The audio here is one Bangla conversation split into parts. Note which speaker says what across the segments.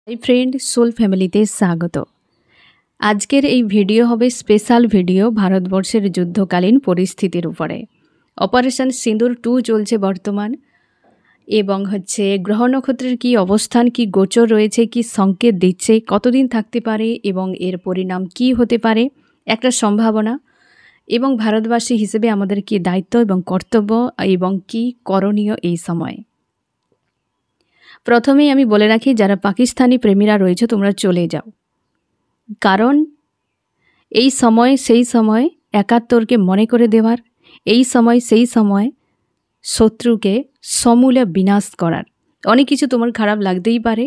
Speaker 1: হাই ফ্রেন্ড, সোল ফ্যামিলিতে স্বাগত। আজকের এই ভিডিও হবে স্পেশাল ভিডিও ভারতবর্ষের যুদ্ধকালীন পরিস্থিতির উপরে। অপারেশন সিঁদুর 2 চলছে বর্তমান, এবং গ্রহ নক্ষত্রের কী অবস্থান, কি গোচর রয়েছে, কি সংকেত দিচ্ছে, কতদিন থাকতে পারে এবং এর পরিণাম কি হতে পারে, একটা সম্ভাবনা, এবং ভারতবাসী হিসেবে আমাদের কি দায়িত্ব এবং কর্তব্য এবং কি করণীয় এই সময়ে। প্রথমেই আমি বলে রাখি, যারা পাকিস্তানি প্রেমীরা রয়েছে তোমরা চলে যাও, কারণ এই সময় সেই সময় ৭১কে মনে করে দেওয়ার, এই সময় সেই সময় শত্রুকে সমূলে বিনাশ করার। অনেক কিছু তোমার খারাপ লাগতেই পারে,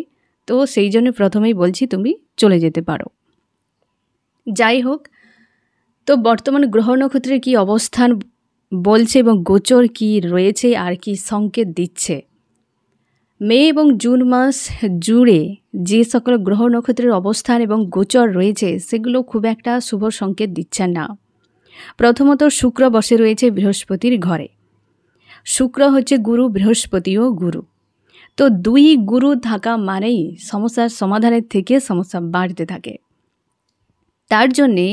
Speaker 1: তো সেই জন্য প্রথমেই বলছি তুমি চলে যেতে পারো। যাই হোক, তো বর্তমান গ্রহ নক্ষত্রের কী অবস্থান বলছে এবং গোচর কি রয়েছে আর কি সংকেত দিচ্ছে। মে এবং জুন মাস জুড়ে যে সকল গ্রহ নক্ষত্রের অবস্থান এবং গোচর রয়েছে সেগুলো খুব একটা শুভ সংকেত দিচ্ছে না। প্রথমত শুক্র বসে রয়েছে বৃহস্পতির ঘরে। শুক্র হচ্ছে গুরু, বৃহস্পতিও গুরু। তো দুই গুরু থাকা মানেই সমস্যার সমাধানের থেকে সমস্যা বাড়তে থাকে। তার জন্যে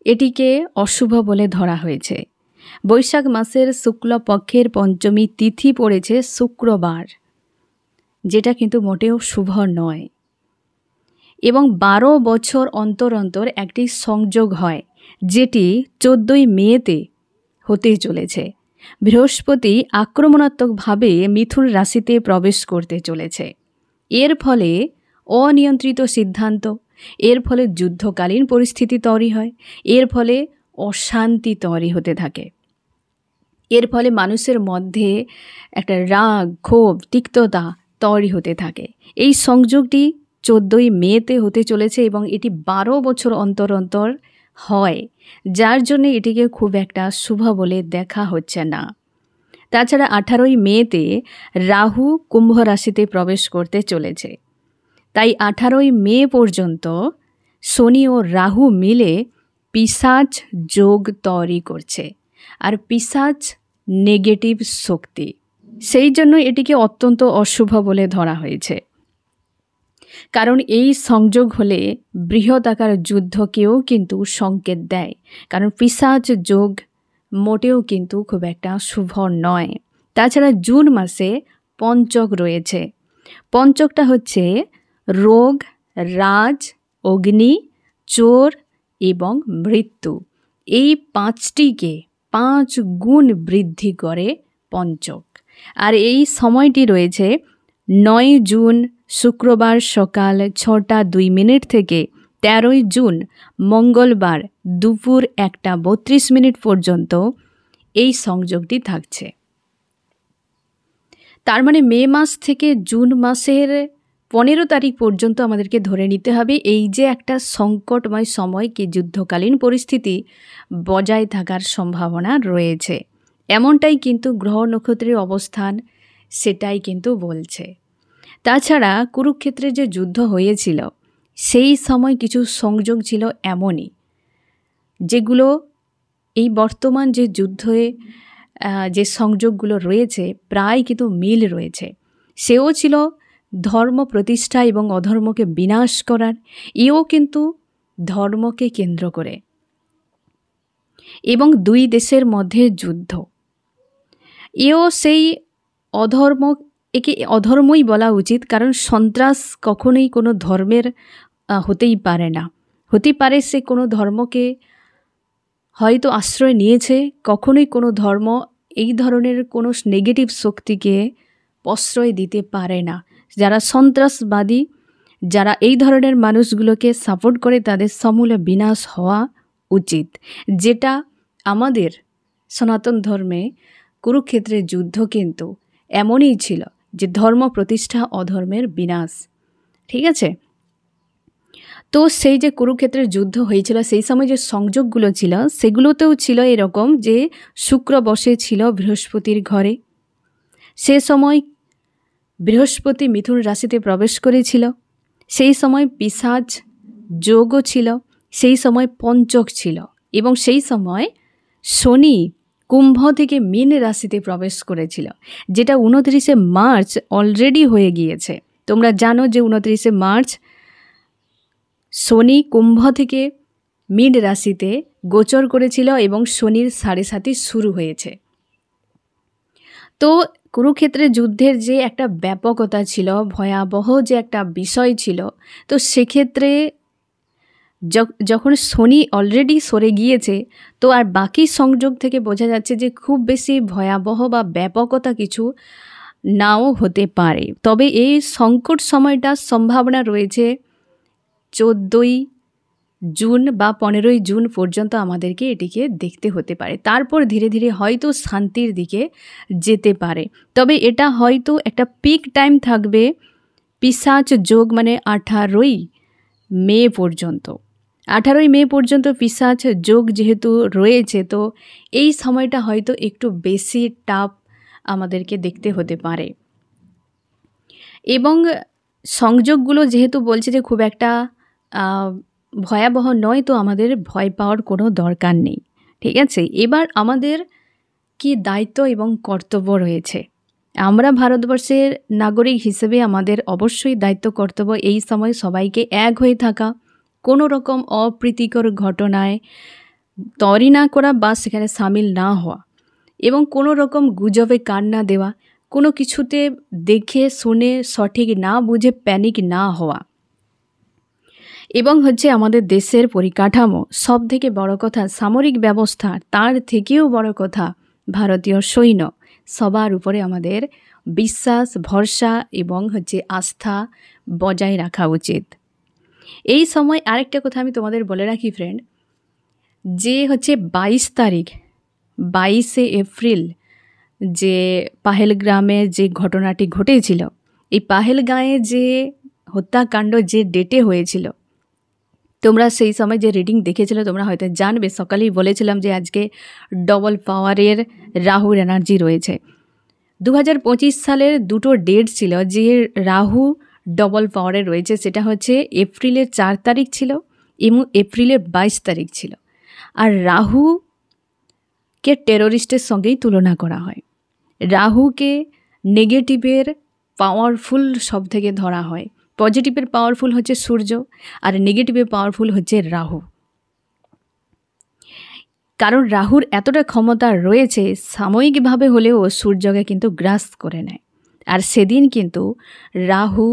Speaker 1: এটিকে অশুভ বলে ধরা হয়েছে। বৈশাখ মাসের শুক্লপক্ষের পঞ্চমী তিথি পড়েছে শুক্রবার, যেটা কিন্তু মোটেও শুভ নয়। এবং ১২ বছর অন্তর অন্তর একটি সংযোগ হয়, যেটি 14ই মেতে হতে চলেছে। বৃহস্পতি আক্রমণাত্মকভাবে মিথুন রাশিতে প্রবেশ করতে চলেছে। এর ফলে অনিয়ন্ত্রিত সিদ্ধান্ত, এর ফলে যুদ্ধকালীন পরিস্থিতি তৈরি হয়, এর ফলে অশান্তি তৈরি হতে থাকে, এর ফলে মানুষের মধ্যে একটা রাগ, ক্ষোভ, তিক্ততা তৈরি হতে থাকে। এই সংযোগটি 14ই মেতে হতে চলেছে এবং এটি 12 বছর অন্তর অন্তর হয়, যার জন্য এটিকে খুব একটা শুভ বলে দেখা হচ্ছে না। তাছাড়া 18ই মেতে রাহু কুম্ভ রাশিতে প্রবেশ করতে চলেছে। তাই 18ই মে পর্যন্ত শনি ও রাহু মিলে পিশাচ যোগ তৈরি করছে। আর পিশাচ নেগেটিভ শক্তি, সেই জন্য এটিকে অত্যন্ত অশুভ বলে ধরা হয়েছে। কারণ এই সংযোগ হলে বৃহৎ আকার যুদ্ধকেও কিন্তু সংকেত দেয়। কারণ পিশাচ যোগ মোটেও কিন্তু খুব একটা শুভ নয়। তাছাড়া জুন মাসে পঞ্চক রয়েছে। পঞ্চকটা হচ্ছে রোগ, রাজ, অগ্নি, চোর এবং মৃত্যু। এই 5টিকে 5 গুণ বৃদ্ধি করে পঞ্চক। আর এই সময়টি রয়েছে 9 জুন শুক্রবার সকাল 6টা 2 মিনিট থেকে 13ই জুন মঙ্গলবার দুপুর 1টা 32 মিনিট পর্যন্ত এই সংযোগটি থাকছে। তার মানে মে মাস থেকে জুন মাসের 15 তারিখ পর্যন্ত আমাদেরকে ধরে নিতে হবে এই যে একটা সংকটময় সময়, কি যুদ্ধকালীন পরিস্থিতি বজায় থাকার সম্ভাবনা রয়েছে। এমনটাই কিন্তু গ্রহ নক্ষত্রের অবস্থান সেটাই কিন্তু বলছে। তাছাড়া কুরুক্ষেত্রে যে যুদ্ধ হয়েছিল সেই সময় কিছু সংযোগ ছিল এমনই, যেগুলো এই বর্তমান যে যুদ্ধে যে সংযোগগুলো রয়েছে প্রায় কিন্তু মিল রয়েছে। সেও ছিল ধর্ম প্রতিষ্ঠা এবং অধর্মকে বিনাশ করার, এও কিন্তু ধর্মকে কেন্দ্র করে, এবং দুই দেশের মধ্যে যুদ্ধ, এও সেই অধর্ম, একে অধর্মই বলা উচিত। কারণ সন্ত্রাস কখনোই কোনো ধর্মের হতেই পারে না। হতে পারে সে কোনো ধর্মকে হয়তো আশ্রয় নিয়েছে, কখনোই কোনো ধর্ম এই ধরনের কোনো নেগেটিভ শক্তিকে প্রশ্রয় দিতে পারে না। যারা সন্ত্রাসবাদী, যারা এই ধরনের মানুষগুলোকে সাপোর্ট করে, তাদের সমূলে বিনাশ হওয়া উচিত। যেটা আমাদের সনাতন ধর্মে কুরুক্ষেত্রের যুদ্ধ কিন্তু এমনই ছিল, যে ধর্ম প্রতিষ্ঠা অধর্মের বিনাশ। ঠিক আছে, তো সেই যে কুরুক্ষেত্রের যুদ্ধ হয়েছিল সেই সময় যে সংযোগগুলো ছিল সেগুলোতেও ছিল এরকম, যে শুক্র বসে ছিল বৃহস্পতির ঘরে। সে সময় বৃহস্পতি মিথুন রাশিতে প্রবেশ করেছিল, সেই সময় পিশাচ যোগও ছিল, সেই সময় পঞ্চক ছিল, এবং সেই সময় শনি কুম্ভ থেকে মীন রাশিতে প্রবেশ করেছিল, যেটা 29শে মার্চ অলরেডি হয়ে গিয়েছে। তোমরা জানো যে 29শে মার্চ শনি কুম্ভ থেকে মীন রাশিতে গোচর করেছিল এবং শনির 7.5 শুরু হয়েছে। তো কুরুক্ষেত্রের যুদ্ধের যে একটা ব্যাপকতা ছিল, ভয়াবহ যে একটা বিষয় ছিল, তো সেক্ষেত্রে যখন শনি অলরেডি সরে গিয়েছে, তো আর বাকি সংযোগ থেকে বোঝা যাচ্ছে যে খুব বেশি ভয়াবহ বা ব্যাপকতা কিছু নাও হতে পারে। তবে এই সংকট সময়টার সম্ভাবনা রয়েছে 14ই জুন বা 15ই জুন পর্যন্ত আমাদেরকে এটিকে দেখতে হতে পারে। তারপর ধীরে ধীরে হয়তো শান্তির দিকে যেতে পারে। তবে এটা হয়তো একটা পিক টাইম থাকবে পিশাচ যোগ, মানে 18ই মে পর্যন্ত। 18ই মে পর্যন্ত পিশাচ যোগ যেহেতু রয়েছে, তো এই সময়টা হয়তো একটু বেশি টাফ আমাদেরকে দেখতে হতে পারে। এবং সংযোগগুলো যেহেতু বলছে যে খুব একটা ভয়াবহ নয়, তো আমাদের ভয় পাওয়ার কোনো দরকার নেই, ঠিক আছে। এবার আমাদের কি দায়িত্ব এবং কর্তব্য রয়েছে? আমরা ভারতবর্ষের নাগরিক হিসেবে আমাদের অবশ্যই দায়িত্ব কর্তব্য এই সময় সবাইকে এক হয়ে থাকা, কোনো রকম অপ্রীতিকর ঘটনায় তৈরি না করা বা সেখানে সামিল না হওয়া, এবং কোনো রকম গুজবে কান না দেওয়া, কোনো কিছুতে দেখে শুনে সঠিক না বুঝে প্যানিক না হওয়া, এবং আমাদের দেশের পরিকাঠামো, সব থেকে বড় কথা সামরিক ব্যবস্থা, তার থেকেও বড় কথা ভারতীয় সৈন্য, সবার উপরে আমাদের বিশ্বাস, ভরসা এবং আস্থা বজায় রাখা উচিত। এই সময় আরেকটা কথা আমি তোমাদের বলে রাখি ফ্রেন্ড, যে 22 তারিখ 22শে এপ্রিল যে পাহেলগ্রামে যে ঘটনাটি ঘটেছিল, এই পাহেলগাঁয়ে যে হত্যাকাণ্ড যে ডেটে হয়েছিল, তোমরা সেই সময় যে রিডিং দেখেছিলে তোমরা হয়তো জানবে। সকালেই বলেছিলাম যে আজকে ডবল পাওয়ারের রাহুর এনার্জি রয়েছে। 2025 সালের দুটো ডেট ছিল যে রাহু ডবল পাওয়ারে রয়েছে, সেটা এপ্রিলের 4 তারিখ ছিল এবং এপ্রিলের 22 তারিখ ছিল। আর রাহুকে টেরোরিস্টের সঙ্গেই তুলনা করা হয়। রাহুকে নেগেটিভের পাওয়ারফুল সব থেকে ধরা হয়। পজিটিভের পাওয়ারফুল সূর্য, আর নেগেটিভের পাওয়ারফুল রাহু। কারণ রাহুর এতটা ক্ষমতা রয়েছে, সাময়িকভাবে হলেও সূর্যকে কিন্তু গ্রাস করে নেয়। আর সেদিন কিন্তু রাহু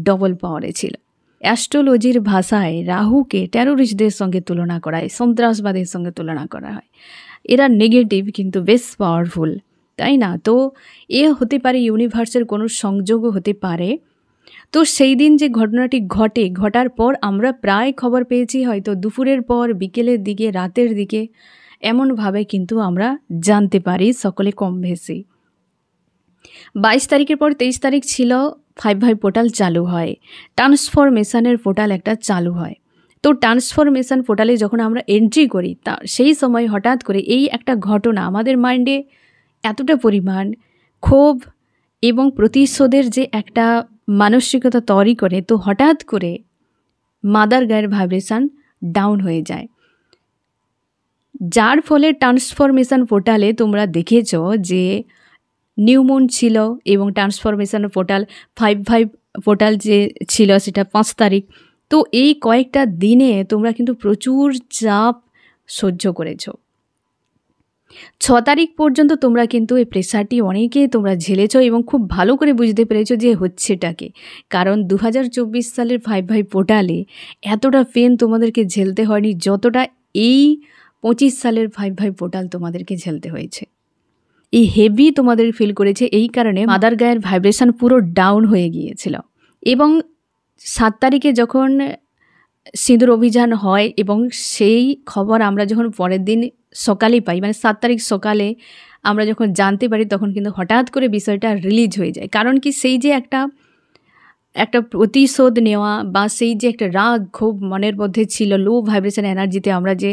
Speaker 1: ডবল পাওয়ারে ছিল। অ্যাস্ট্রোলজির ভাষায় রাহুকে টেরোরিস্টদের সঙ্গে তুলনা করা হয়, সন্ত্রাসবাদের সঙ্গে তুলনা করা হয়। এরা নেগেটিভ কিন্তু বেশ পাওয়ারফুল, তাই না? তো এ হতে পারে ইউনিভার্সের কোনো সংযোগও হতে পারে। তো সেই দিন যে ঘটনাটি ঘটার পর আমরা প্রায় খবর পেয়েছি, হয়তো দুপুরের পর, বিকেলের দিকে, রাতের দিকে, এমনভাবে কিন্তু আমরা জানতে পারি সকলে কম বেশি। 22 তারিখের পর 23 তারিখ ছিল 5 পোর্টাল চালু হয়, ট্রান্সফরমেশনের পোর্টাল একটা চালু হয়। তো ট্রান্সফরমেশন পোর্টালে যখন আমরা এন্ট্রি করি, তা সেই সময় হঠাৎ করে এই একটা ঘটনা আমাদের মাইন্ডে এতটা পরিমাণ ক্ষোভ এবং প্রতিশোধের যে একটা মানসিকতা তৈরি করে, তো হঠাৎ করে মাদার গায়ের ভাইব্রেশন ডাউন হয়ে যায়, যার ফলে ট্রান্সফরমেশন পোর্টালে তোমরা দেখেছ যে নিউমুন ছিল এবং ট্রান্সফরমেশন পোর্টাল 5 পোর্টাল যে ছিল সেটা 5 তারিখ। তো এই কয়েকটা দিনে তোমরা কিন্তু প্রচুর চাপ সহ্য করেছ। 6 তারিখ পর্যন্ত তোমরা কিন্তু এই প্রেশারটি অনেকেই তোমরা ঝেলেছ এবং খুব ভালো করে বুঝতে পেরেছো যে হচ্ছেটাকে। কারণ 2024 সালের 5 পোর্টালে এতটা পেন তোমাদেরকে ঝেলতে হয়নি যতটা এই 25 সালের 5 পোর্টাল তোমাদেরকে ঝেলতে হয়েছে। এই হেভি তোমাদের ফিল করেছে, এই কারণে মাদার গায়ের ভাইব্রেশন পুরো ডাউন হয়ে গিয়েছিল। এবং 7 তারিখে যখন সিঁদুর অভিযান হয় এবং সেই খবর আমরা যখন পরের দিন সকালে পাই, মানে 7 তারিখ সকালে আমরা যখন জানতে পারি, তখন কিন্তু হঠাৎ করে বিষয়টা রিলিজ হয়ে যায়। কারণ কি, সেই যে একটা প্রতিশোধ নেওয়া বা সেই যে একটা রাগ ক্ষোভ মনের মধ্যে ছিল, লো ভাইব্রেশন এনার্জিতে আমরা যে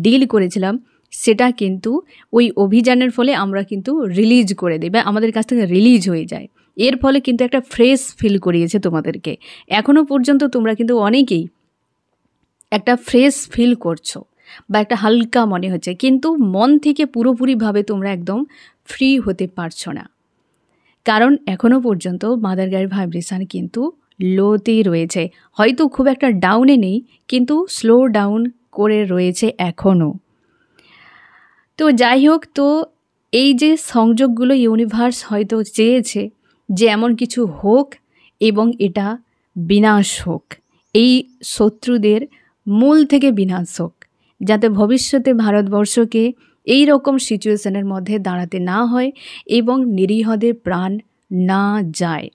Speaker 1: ডিল করেছিলাম, সেটা কিন্তু ওই অভিযানের ফলে আমরা কিন্তু রিলিজ করে দিই বা আমাদের কাছ থেকে রিলিজ হয়ে যায়। এর ফলে কিন্তু একটা ফ্রেশ ফিল করিয়েছে তোমাদেরকে। এখনও পর্যন্ত তোমরা কিন্তু অনেকেই একটা ফ্রেশ ফিল করছো বা একটা হালকা মনে হচ্ছে, কিন্তু মন থেকে পুরোপুরিভাবে তোমরা একদম ফ্রি হতে পারছো না। কারণ এখনও পর্যন্ত মাদার গায়ের ভাইব্রেশান কিন্তু লোতেই রয়েছে, হয়তো খুব একটা ডাউনে নেই, কিন্তু স্লো ডাউন করে রয়েছে এখনও। তো যাই হোক, তো এই যে সংযোগগুলো ইউনিভার্স হয়তো চেয়েছে যে এমন কিছু হোক এবং এটা বিনাশ হোক, এই শত্রুদের মূল থেকে বিনাশ হোক, যাতে ভবিষ্যতে ভারতবর্ষকে এই রকম সিচুয়েশনের মধ্যে দাঁড়াতে না হয় এবং নিরীহদের প্রাণ না যায়।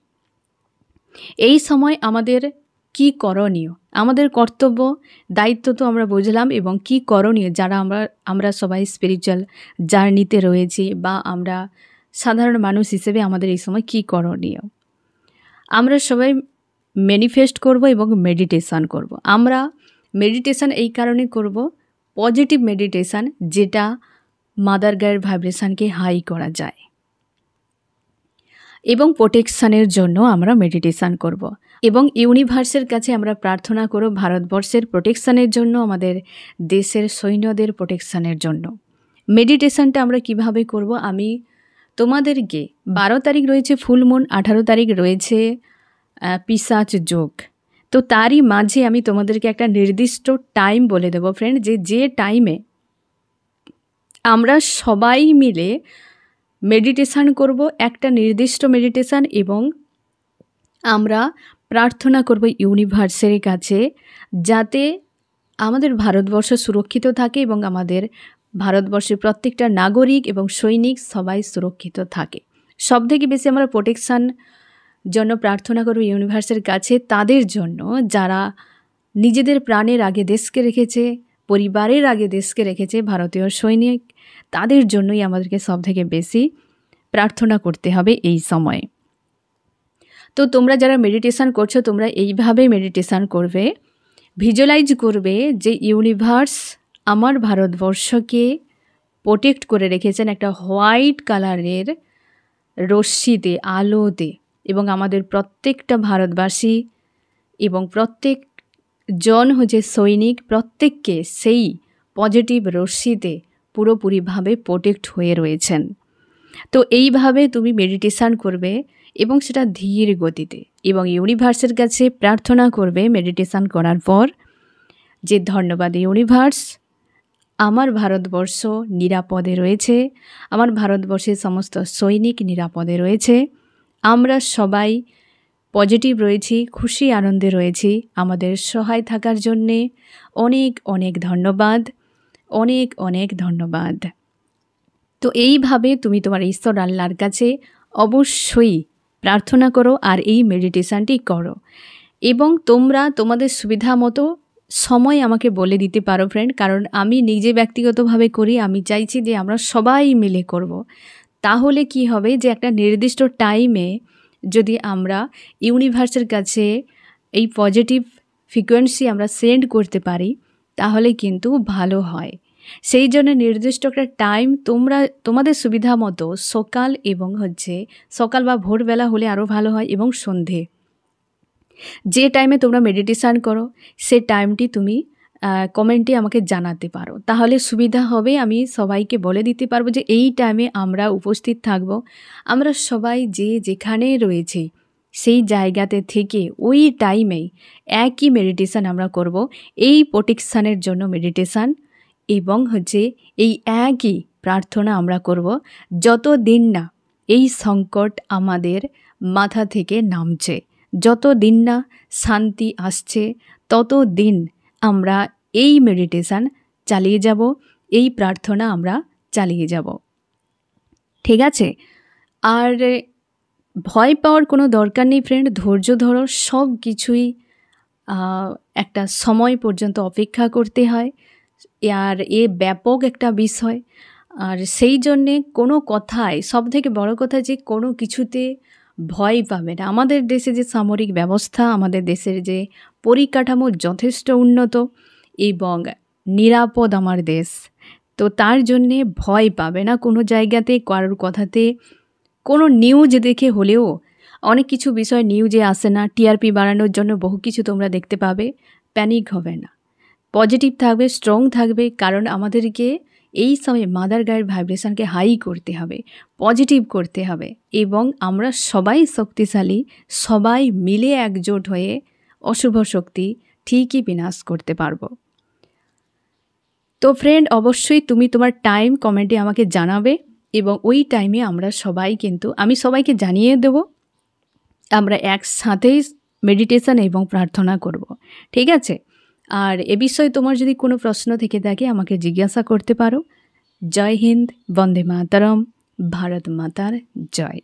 Speaker 1: এই সময় আমাদের কি করণীয়, আমাদের কর্তব্য দায়িত্ব তো আমরা বুঝলাম, এবং কি করণীয় যারা আমরা সবাই স্পিরিচুয়াল জার্নিতে রয়েছি বা আমরা সাধারণ মানুষ হিসেবে আমাদের এই সময় কি করণীয়। আমরা সবাই ম্যানিফেস্ট করব এবং মেডিটেশান করব। আমরা মেডিটেশান এই কারণে করব, পজিটিভ মেডিটেশান, যেটা মাদার গায়ের ভাইব্রেশানকে হাই করা যায়, এবং প্রোটেকশানের জন্য আমরা মেডিটেশান করব এবং ইউনিভার্সের কাছে আমরা প্রার্থনা করব ভারতবর্ষের প্রোটেকশানের জন্য, আমাদের দেশের সৈন্যদের প্রোটেকশানের জন্য। মেডিটেশানটা আমরা কিভাবে করব, আমি তোমাদেরকে 12 তারিখ রয়েছে ফুল মুন, 18 তারিখ রয়েছে পিশাচ যোগ, তো তারই মাঝে আমি তোমাদেরকে একটা নির্দিষ্ট টাইম বলে দেবো ফ্রেন্ড, যে টাইমে আমরা সবাই মিলে মেডিটেশান করব, একটা নির্দিষ্ট মেডিটেশান, এবং আমরা প্রার্থনা করব ইউনিভার্সের কাছে যাতে আমাদের ভারতবর্ষ সুরক্ষিত থাকে এবং আমাদের ভারতবর্ষের প্রত্যেকটা নাগরিক এবং সৈনিক সবাই সুরক্ষিত থাকে। সবথেকে বেশি আমরা প্রোটেকশান জন্য প্রার্থনা করব ইউনিভার্সের কাছে তাদের জন্য যারা নিজেদের প্রাণের আগে দেশকে রেখেছে, পরিবারের আগে দেশকে রেখেছে, ভারতীয় সৈনিক, তাদের জন্যই আমাদেরকে সবথেকে বেশি প্রার্থনা করতে হবে এই সময়ে। তো তোমরা যারা মেডিটেশান করছো, তোমরা এইভাবেই মেডিটেশান করবে, ভিজুয়ালাইজ করবে যে ইউনিভার্স আমার ভারতবর্ষকে প্রোটেক্ট করে রেখেছেন একটা হোয়াইট কালারের রশ্মিতে, আলোতে, এবং আমাদের প্রত্যেকটা ভারতবাসী এবং প্রত্যেক জন হচ্ছে সৈনিক, প্রত্যেককে সেই পজিটিভ রশ্মিতে পুরোপুরিভাবে প্রোটেক্ট হয়ে রয়েছেন। তো এইভাবে তুমি মেডিটেশান করবে এবং সেটা ধীর গতিতে, এবং ইউনিভার্সের কাছে প্রার্থনা করবে মেডিটেশান করার পর যে ধন্যবাদ ইউনিভার্স, আমার ভারতবর্ষ নিরাপদে রয়েছে, আমার ভারতবর্ষের সমস্ত সৈনিক নিরাপদে রয়েছে, আমরা সবাই পজিটিভ রয়েছি, খুশি আনন্দে রয়েছি, আমাদের সহায় থাকার জন্যে অনেক অনেক ধন্যবাদ, অনেক অনেক ধন্যবাদ। তো এইভাবে তুমি তোমার ঈশ্বর আল্লাহর কাছে অবশ্যই প্রার্থনা করো আর এই মেডিটেশানটি করো, এবং তোমরা তোমাদের সুবিধা মতো সময় আমাকে বলে দিতে পারো ফ্রেন্ড, কারণ আমি নিজে ব্যক্তিগতভাবে করি, আমি চাইছি যে আমরা সবাই মিলে করব। তাহলে কি হবে যে একটা নির্দিষ্ট টাইমে যদি আমরা ইউনিভার্সের কাছে এই পজিটিভ ফ্রিকোয়েন্সি আমরা সেন্ড করতে পারি তাহলে কিন্তু ভালো হয়। সেই জন্য নির্দিষ্ট একটা টাইম তোমরা তোমাদের সুবিধা মতো সকাল এবং সকাল বা ভোরবেলা হলে আরও ভালো হয়, এবং সন্ধে যে টাইমে তোমরা মেডিটেশান করো সে টাইমটি তুমি কমেন্টে আমাকে জানাতে পারো, তাহলে সুবিধা হবে। আমি সবাইকে বলে দিতে পারবো যে এই টাইমে আমরা উপস্থিত থাকব। আমরা সবাই যে যেখানে রয়েছি সেই জায়গাতে থেকে ওই টাইমেই একই মেডিটেশান আমরা করব, এই প্রোটেকশানের জন্য মেডিটেশান, এবং এই একই প্রার্থনা আমরা করব যতদিন না এই সংকট আমাদের মাথা থেকে নামছে, যতদিন না শান্তি আসছে, ততদিন আমরা এই মেডিটেশান চালিয়ে যাব, এই প্রার্থনা আমরা চালিয়ে যাব। ঠিক আছে? আর ভয় পাওয়ার কোনো দরকার নেই ফ্রেন্ড, ধৈর্য ধরো, সব কিছুই একটা সময় পর্যন্ত অপেক্ষা করতে হয়, আর ব্যাপক একটা বিষয়। আর সেই জন্যে কোনো কথায় সবথেকে বড় কথা যে কোনো কিছুতে ভয় পাবে না। আমাদের দেশে যে সামরিক ব্যবস্থা, আমাদের দেশের যে পরিকাঠামো যথেষ্ট উন্নত এবং নিরাপদ আমার দেশ, তো তার জন্যে ভয় পাবে না কোনো জায়গাতে, কারোর কথাতে। কোনো নিউজ দেখে হলেও অনেক কিছু বিষয় নিউজে আসে না, টিআরপি বাড়ানোর জন্য বহু কিছু তোমরা দেখতে পাবে, প্যানিক হবে না, পজিটিভ থাকবে, স্ট্রং থাকবে, কারণ আমাদেরকে এই সময় মাদার গায়ের ভাইব্রেশনকে হাই করতে হবে, পজিটিভ করতে হবে এবং আমরা সবাই শক্তিশালী, সবাই মিলে একজোট হয়ে অশুভ শক্তি ঠিকই বিনাশ করতে পারবো। তো ফ্রেন্ড, অবশ্যই তুমি তোমার টাইম কমেন্টে আমাকে জানাবে এবং ওই টাইমে আমরা সবাই কিন্তু আমি সবাইকে জানিয়ে দেব, আমরা একসাথেই মেডিটেশন এবং প্রার্থনা করব, ঠিক আছে? আর এ বিষয়ে তোমার যদি কোনো প্রশ্ন থেকে থাকে আমাকে জিজ্ঞাসা করতে পারো। জয় হিন্দ, বন্দে মাতরম, ভারত মাতার জয়।